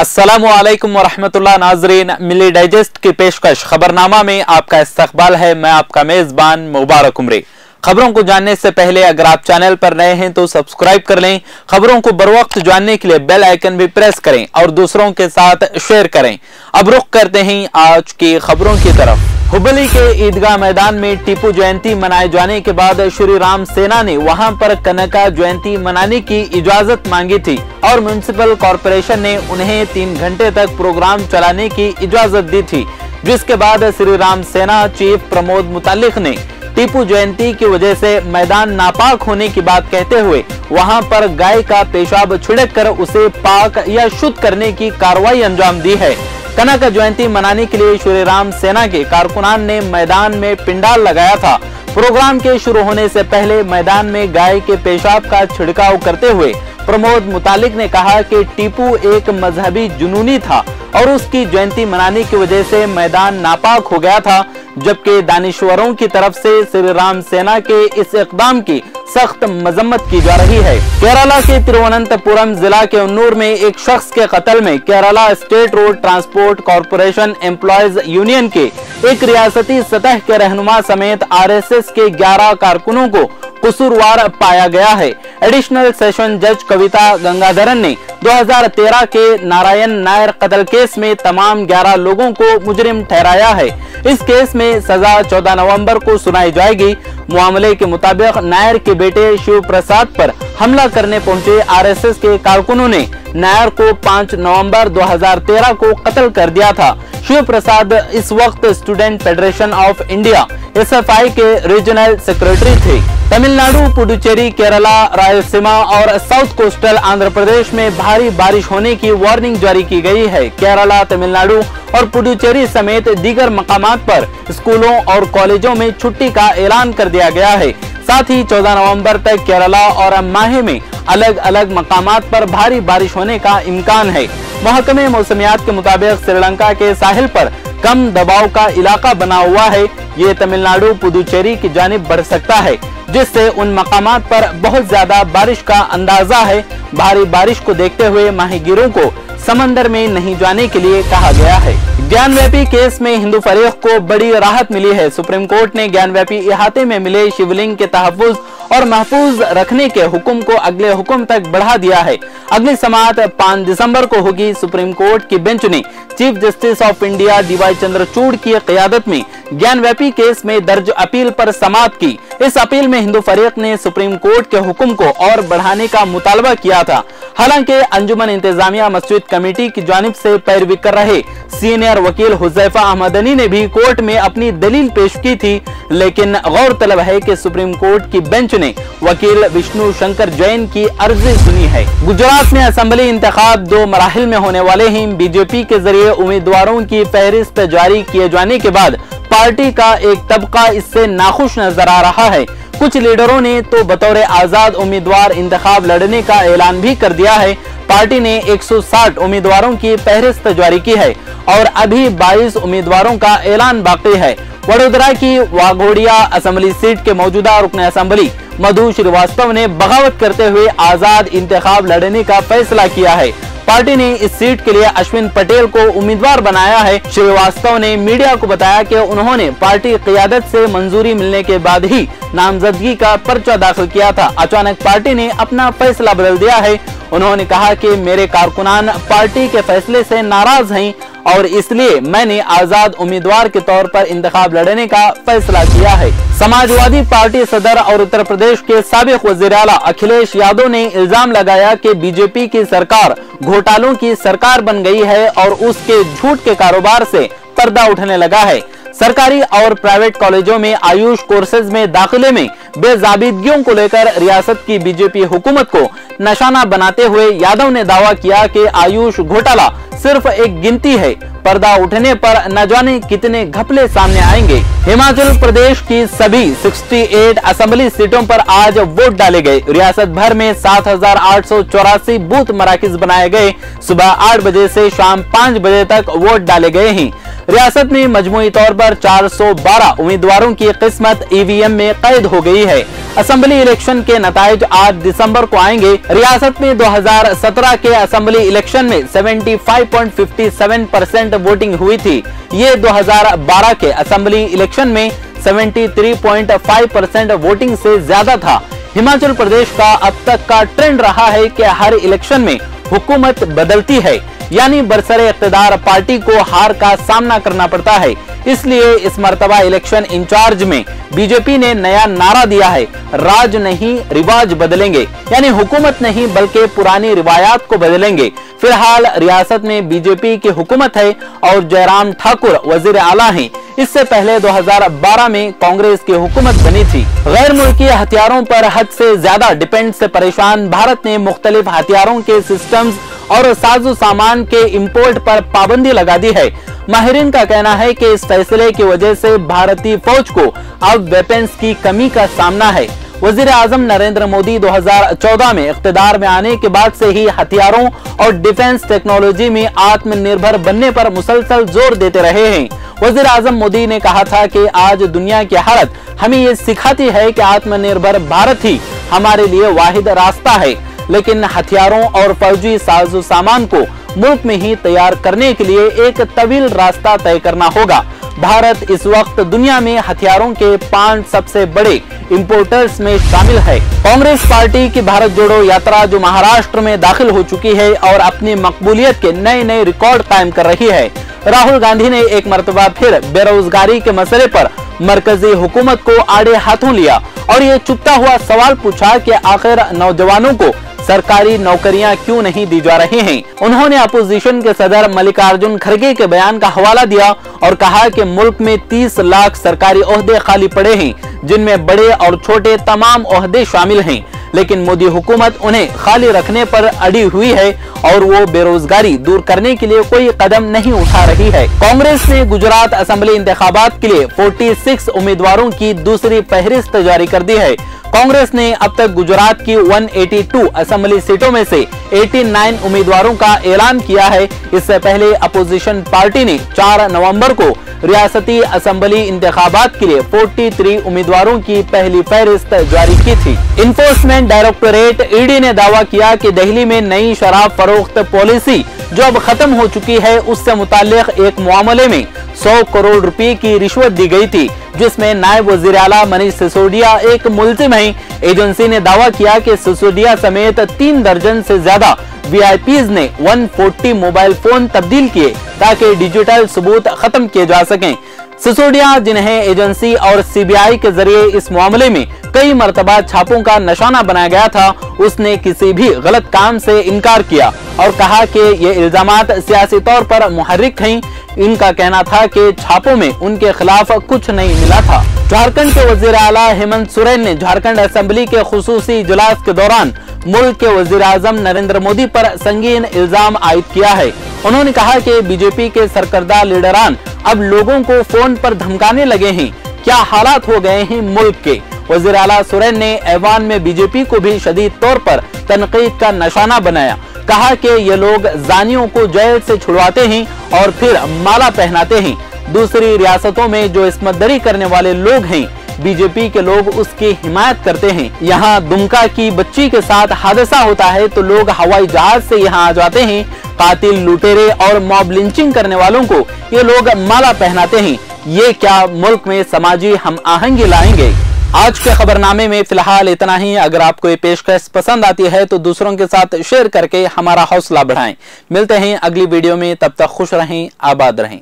अस्सलामुअलैकुम वरहमतुल्लाह। नाजरीन, मिली डाइजेस्ट की पेशकश खबरनामा में आपका इस्तकबाल है। मैं आपका मेजबान मुबारक उमरी। खबरों को जानने से पहले अगर आप चैनल पर नए हैं तो सब्सक्राइब कर लें। खबरों को बरवक्त जानने के लिए बेल आइकन भी प्रेस करें और दूसरों के साथ शेयर करें। अब रुख करते हैं आज की खबरों की तरफ। हुबली के ईदगाह मैदान में टीपू जयंती मनाए जाने के बाद श्री राम सेना ने वहां पर कनका जयंती मनाने की इजाजत मांगी थी और म्युनिसिपल कॉरपोरेशन ने उन्हें 3 घंटे तक प्रोग्राम चलाने की इजाजत दी थी, जिसके बाद श्री राम सेना चीफ प्रमोद मुतालिक ने टीपू जयंती की वजह से मैदान नापाक होने की बात कहते हुए वहां पर गाय का पेशाब छिड़क कर उसे पाक या शुद्ध करने की कार्रवाई अंजाम दी है। कनका जयंती मनाने के लिए श्री राम सेना के कारकुनान ने मैदान में पिंडाल लगाया था। प्रोग्राम के शुरू होने से पहले मैदान में गाय के पेशाब का छिड़काव करते हुए प्रमोद मुतालिक ने कहा कि टीपू एक मजहबी जुनूनी था और उसकी जयंती मनाने की वजह से मैदान नापाक हो गया था, जबकि दानिश्वरों की तरफ से श्री राम सेना के इस इक़दाम की सख्त मजम्मत की जा रही है। केरला के तिरुवनंतपुरम जिला के उन्नूर में एक शख्स के कत्ल में Kerala state road transport corporation employees union के एक रियासती सतह के रहनुमा समेत आरएसएस के 11 कारकुनों को कसूरवार पाया गया है। एडिशनल सेशन जज कविता गंगाधरन ने 2013 के नारायण नायर कत्ल केस में तमाम 11 लोगों को मुजरिम ठहराया है। इस केस में सजा 14 नवंबर को सुनाई जाएगी। मामले के मुताबिक नायर के बेटे शिव प्रसाद पर हमला करने पहुंचे आरएसएस के कारकुनों ने नायर को 5 नवंबर 2013 को कत्ल कर दिया था। शिव प्रसाद इस वक्त student federation of India SFI के रीजनल सेक्रेटरी थे। तमिलनाडु, पुडुचेरी, केरला, रायलसीमा और साउथ कोस्टल आंध्र प्रदेश में भारी बारिश होने की वार्निंग जारी की गई है। केरला, तमिलनाडु और पुडुचेरी समेत दीगर मकामात पर स्कूलों और कॉलेजों में छुट्टी का ऐलान कर दिया गया है। साथ ही 14 नवंबर तक केरला और माहे में अलग अलग मकामात पर भारी बारिश होने का इम्कान है। महकमे मौसमियात के मुताबिक श्रीलंका के साहिल पर कम दबाव का इलाका बना हुआ है। ये तमिलनाडु, पुदुचेरी की जानिब बढ़ सकता है, जिससे उन मकामात पर बहुत ज्यादा बारिश का अंदाजा है। भारी बारिश को देखते हुए माहीगीरों को समंदर में नहीं जाने के लिए कहा गया है। ज्ञानव्यापी केस में हिंदू फरीक को बड़ी राहत मिली है। सुप्रीम कोर्ट ने ज्ञानव्यापी इहाते में मिले शिवलिंग के तहफ्फुज और महफूज रखने के हुक्म को अगले हुक्म तक बढ़ा दिया है। अगली समाअत 5 दिसंबर को होगी। सुप्रीम कोर्ट की बेंच ने Chief Justice of India DY Chandrachud की क़यादत में ज्ञानव्यापी केस में दर्ज अपील पर समाअत की। इस अपील में हिंदू फरीक ने सुप्रीम कोर्ट के हुक्म को और बढ़ाने का मुतालबा किया था। हालांकि अंजुमन इंतजामिया मस्जिद कमेटी की जानिब से पैरवी कर रहे सीनियर वकील हुज़ैफा अहमदनी ने भी कोर्ट में अपनी दलील पेश की थी, लेकिन गौरतलब है कि सुप्रीम कोर्ट की बेंच ने वकील विष्णु शंकर जैन की अर्जी सुनी है। गुजरात में असेंबली इंतखाब 2 मराहिल में होने वाले हैं। बीजेपी के जरिए उम्मीदवारों की फहरिस्त जारी किए जाने के बाद पार्टी का एक तबका इससे नाखुश नजर आ रहा है। कुछ लीडरों ने तो बतौर आजाद उम्मीदवार इंतखाब लड़ने का ऐलान भी कर दिया है। पार्टी ने 160 उम्मीदवारों की फहरिस्त जारी की है और अभी 22 उम्मीदवारों का ऐलान बाकी है। वडोदरा की वाघोड़िया असेंबली सीट के मौजूदा रुकन असेंबली मधु श्रीवास्तव ने बगावत करते हुए आजाद इंतखाब लड़ने का फैसला किया है। पार्टी ने इस सीट के लिए अश्विन पटेल को उम्मीदवार बनाया है। श्रीवास्तव ने मीडिया को बताया कि उन्होंने पार्टी क़यादत से मंजूरी मिलने के बाद ही नामजदगी का पर्चा दाखिल किया था। अचानक पार्टी ने अपना फैसला बदल दिया है। उन्होंने कहा कि मेरे कारकुनान पार्टी के फैसले से नाराज हैं और इसलिए मैंने आजाद उम्मीदवार के तौर पर इंतखाब लड़ने का फैसला किया है। समाजवादी पार्टी सदर और उत्तर प्रदेश के साबिक वज़ीर आला अखिलेश यादव ने इल्जाम लगाया कि बीजेपी की सरकार घोटालों की सरकार बन गई है और उसके झूठ के कारोबार से पर्दा उठने लगा है। सरकारी और प्राइवेट कॉलेजों में आयुष कोर्सेज में दाखिले में बेजाबिदगियों को लेकर रियासत की बीजेपी हुकूमत को निशाना बनाते हुए यादव ने दावा किया कि आयुष घोटाला सिर्फ एक गिनती है। पर्दा उठने पर न जाने कितने घपले सामने आएंगे। हिमाचल प्रदेश की सभी 68 असेंबली सीटों पर आज वोट डाले गए। रियासत भर में 7,884 बूथ मराकिज बनाए गए। सुबह 8 बजे से शाम 5 बजे तक वोट डाले गए हैं। रियासत में मजमूई तौर पर 412 उम्मीदवारों की किस्मत ईवीएम में कैद हो गई है। असेंबली इलेक्शन के नताइज 8 दिसंबर को आएंगे। रियासत में 2017 के असेंबली इलेक्शन में 75.57% वोटिंग हुई थी। ये 2012 के असेंबली इलेक्शन में 73.5% वोटिंग से ज्यादा था। हिमाचल प्रदेश का अब तक का ट्रेंड रहा है कि हर इलेक्शन में हुकूमत बदलती है, यानी बरसरे इख्तिदार पार्टी को हार का सामना करना पड़ता है। इसलिए इस मर्तबा इलेक्शन इंचार्ज में बीजेपी ने नया नारा दिया है, राज नहीं रिवाज बदलेंगे, यानी हुकूमत नहीं बल्कि पुरानी रिवायात को बदलेंगे। फिलहाल रियासत में बीजेपी की हुकूमत है और जयराम ठाकुर वजीर आला हैं। इससे पहले 2012 में कांग्रेस की हुकूमत बनी थी। गैर मुल्की हथियारों पर हद से ज्यादा डिपेंड से परेशान भारत ने मुख्तलिफ हथियारों के सिस्टम्स और साजो सामान के इंपोर्ट पर पाबंदी लगा दी है। माहिरीन का कहना है कि इस फैसले की वजह से भारतीय फौज को अब वेपन्स की कमी का सामना है। वजीर आजम नरेंद्र मोदी 2014 में इख्तिदार में आने के बाद से ही हथियारों और डिफेंस टेक्नोलॉजी में आत्मनिर्भर बनने पर मुसलसल जोर देते रहे हैं। वजीर आजम मोदी ने कहा था कि आज दुनिया की हालत हमें ये सिखाती है कि आत्मनिर्भर भारत ही हमारे लिए वाहिद रास्ता है, लेकिन हथियारों और फौजी साजो सामान को मुल्क में ही तैयार करने के लिए एक तवील रास्ता तय करना होगा। भारत इस वक्त दुनिया में हथियारों के 5 सबसे बड़े इंपोर्टर्स में शामिल है। कांग्रेस पार्टी की भारत जोड़ो यात्रा जो महाराष्ट्र में दाखिल हो चुकी है और अपनी मकबूलियत के नए नए रिकॉर्ड कायम कर रही है। राहुल गांधी ने एक मर्तबा फिर बेरोजगारी के मसले पर मरकजी हुकूमत को आड़े हाथों लिया और ये चुपता हुआ सवाल पूछा कि आखिर नौजवानों को सरकारी नौकरियां क्यों नहीं दी जा रही हैं। उन्होंने अपोजिशन के सदर मल्लिकार्जुन खड़गे के बयान का हवाला दिया और कहा कि मुल्क में 30 लाख सरकारी ओहदे खाली पड़े हैं, जिनमें बड़े और छोटे तमाम ओहदे शामिल हैं, लेकिन मोदी हुकूमत उन्हें खाली रखने पर अड़ी हुई है और वो बेरोजगारी दूर करने के लिए कोई कदम नहीं उठा रही है। कांग्रेस ने गुजरात असेंबली इंतखाबात के लिए 46 उम्मीदवारों की दूसरी फहरिस्त जारी कर दी है। कांग्रेस ने अब तक गुजरात की 182 असेंबली सीटों में से 89 उम्मीदवारों का ऐलान किया है। इससे पहले अपोजिशन पार्टी ने 4 नवंबर को रियासती असेंबली इंतखाबात के लिए 43 उम्मीदवारों की पहली फहरिस्त जारी की थी। इन्फोर्समेंट डायरेक्टोरेट ईडी ने दावा किया कि दिल्ली में नई शराब फरोख्त पॉलिसी जो अब खत्म हो चुकी है, उससे मुताल्लिक एक मामले में 100 करोड़ रुपए की रिश्वत दी गई थी, जिसमें नायब वजीर आला मनीष सिसोदिया एक मुल्जिम है। एजेंसी ने दावा किया कि सिसोदिया समेत 3 दर्जन से ज्यादा वीआईपीज ने 140 मोबाइल फोन तब्दील किए ताकि डिजिटल सबूत खत्म किए जा सकें। सिसोदिया, जिन्हें एजेंसी और सीबीआई के जरिए इस मामले में कई मरतबा छापों का निशाना बनाया गया था, उसने किसी भी गलत काम से इनकार किया और कहा कि ये इल्जामात सियासी तौर पर मुहर्रिक हैं। इनका कहना था कि छापों में उनके खिलाफ कुछ नहीं मिला था। झारखंड के वजीर आला हेमंत सोरेन ने झारखंड असेंबली के खुसूसी इजलास के दौरान मुल्क के वजीर आजम नरेंद्र मोदी पर संगीन इल्जाम आयद किया है। उन्होंने कहा कि बीजेपी के सरकर्दा लीडरान अब लोगों को फोन पर धमकाने लगे हैं। क्या हालात हो गए हैं मुल्क के। वजीर आला सोरेन ने ऐवान में बीजेपी को भी शदीद तौर पर तनकीद का निशाना बनाया। कहा कि ये लोग जानियों को जेल से छुड़वाते हैं और फिर माला पहनाते हैं। दूसरी रियासतों में जो इस्मतदरी करने वाले लोग हैं, बीजेपी के लोग उसकी हिमायत करते हैं। यहाँ दुमका की बच्ची के साथ हादसा होता है तो लोग हवाई जहाज से यहाँ आ जाते हैं। कातिल, लुटेरे और मॉब लिंचिंग करने वालों को ये लोग माला पहनाते हैं। ये क्या मुल्क में समाजी हम आहंगी लाएंगे। आज के खबरनामे में फिलहाल इतना ही। अगर आपको ये पेशकश पसंद आती है तो दूसरों के साथ शेयर करके हमारा हौसला बढ़ाएं। मिलते हैं अगली वीडियो में, तब तक खुश रहें, आबाद रहें।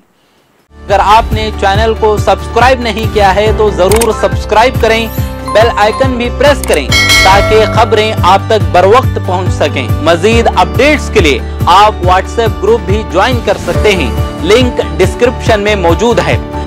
अगर आपने चैनल को सब्सक्राइब नहीं किया है तो जरूर सब्सक्राइब करें, बेल आइकन भी प्रेस करें ताकि खबरें आप तक बर वक्त पहुँच सकें। मजीद अपडेट्स के लिए आप व्हाट्सएप ग्रुप भी ज्वाइन कर सकते हैं, लिंक डिस्क्रिप्शन में मौजूद है।